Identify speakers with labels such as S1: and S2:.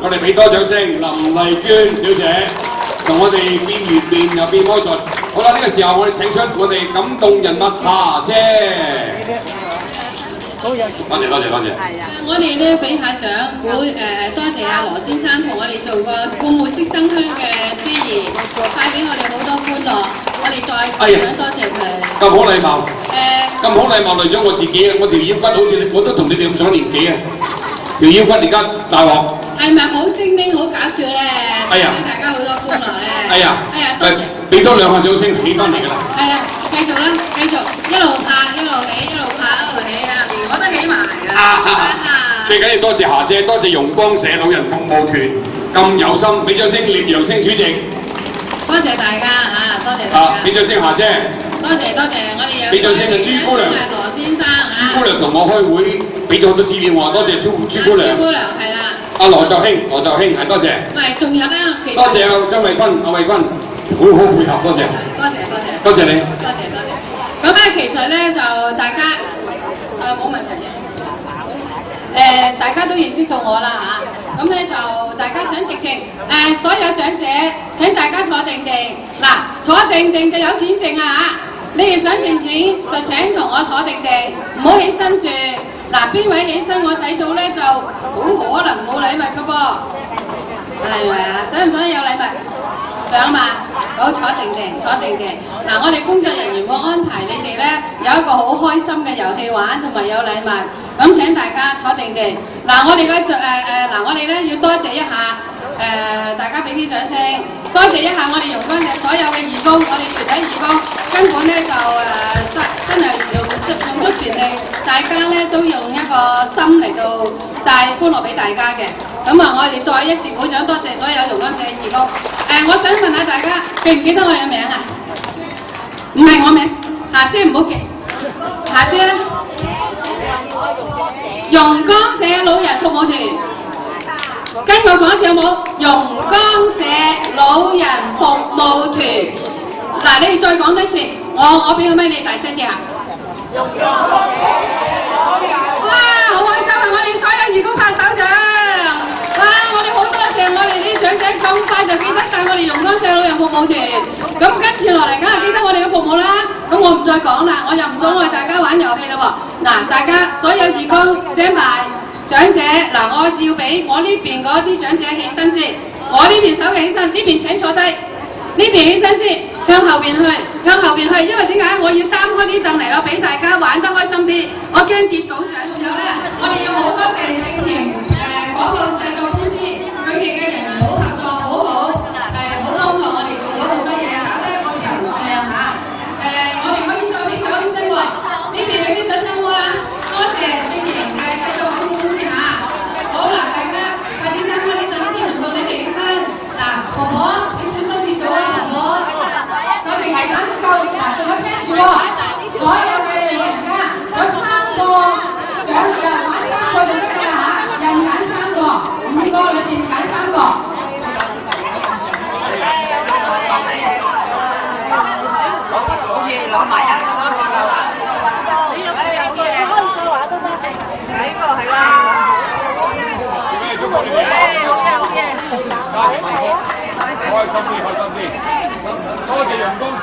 S1: 我哋俾多掌聲，林麗娟小姐同我哋變圓面又變魔術。好啦，呢個時候我哋請出我哋感動人物霞姐。多謝。
S2: 我哋咧俾下相，多謝阿羅先生同我哋做個灌木式生香嘅司儀，帶俾我哋好多歡樂。我哋再想多謝佢。
S1: 咁好禮貌。咁好禮貌累咗我自己啊！我條腰骨好似我都同你哋咁上年紀啊！條腰骨而家大鑊。係咪好精靈、好搞笑咧？俾大家好多歡樂咧！多謝。俾多兩下掌聲起翻嚟㗎啦！係啊，繼續啦，繼續一路拍一路起，一路拍一路起啊！連我都起埋㗎。最緊要多謝霞姐，多謝容光社老人服務團咁有心，俾掌聲聶陽星主席。多謝大家嚇，多謝大家。俾掌聲霞姐。多謝，我哋有俾掌聲嘅朱姑娘。羅先生。朱姑娘同我開會，俾咗好多資料我，多謝朱姑娘。朱姑娘係啦。阿羅就興係多謝。唔係，仲有咧，其實。多謝阿張衛軍，好配合，多謝。多謝你。多謝。咁咧，其實咧就大家冇問題嘅。大家都認識到我啦嚇，咁咧就大家想靜靜，所有長者請大家坐定定，嗱坐定定就有錢剩啊嚇，你哋想剩錢就請同我坐定定，唔好起身住，嗱邊位起身我睇到咧就好可能冇禮物㗎噃，係咪啊？想唔想有禮物？想嘛？好，坐定定。嗱，我哋工作人員會安排你哋咧有一個好開心嘅遊戲玩，同埋有禮物。咁請大家坐定定。嗱，我哋我哋咧要多謝一下大家俾啲掌聲，多謝一下我哋容光嘅所有嘅義工，我哋全體義工根本咧就真係用足全力，大家咧都用一個心嚟到帶歡樂俾大家嘅。咁啊，我哋再一次鼓掌，多謝所有容光社義工。我想問下大家記唔記得我哋嘅名啊？唔係我名，霞姐唔好記。霞姐咧，容光社老人服務團，跟我講一次好冇？容光社老人服務團。嗱，你哋再講多次，我俾個咪你大聲啲啊！哇，好開心啊！我哋所有義工拍手掌。哇！我哋好多謝我哋啲長者咁快就記得晒我哋容光社老人服務團，咁跟住落嚟梗係記得我哋嘅服務啦。咁我唔再講啦，我又唔阻礙大家玩遊戲啦喎。嗱，大家所有義工 stand by， 長者嗱，我要俾我呢邊嗰啲長者起身先，我呢邊手嘅起身，呢邊請坐低，呢邊起身先，向後邊去，因為點解我要擔開啲凳嚟咯，俾大家玩得開心啲，我驚跌倒獎。仲有咧，我哋要好多謝正田廣告製作公司，佢哋嘅人員好合作，好幫助我哋做到好多嘢，搞得一個場靚嚇。我哋可以再俾掌聲喎，呢邊俾啲掌聲喎，多謝正田嘅製作廣告公司嚇。好嗱，大家快啲擔開啲凳先，輪到你哋起身。嗱，婆婆你小心跌倒啊，婆婆。手定係緊夠，嗱，仲有聽住喎，所有嘅老人家有3個獎嘅，買3個就得㗎啦嚇，任揀3個，5個裏邊揀3個。好似攞埋啊！你有時間再話都得。呢個係啦。最緊要祝福你哋。好嘅。開心啲。多謝陽光社。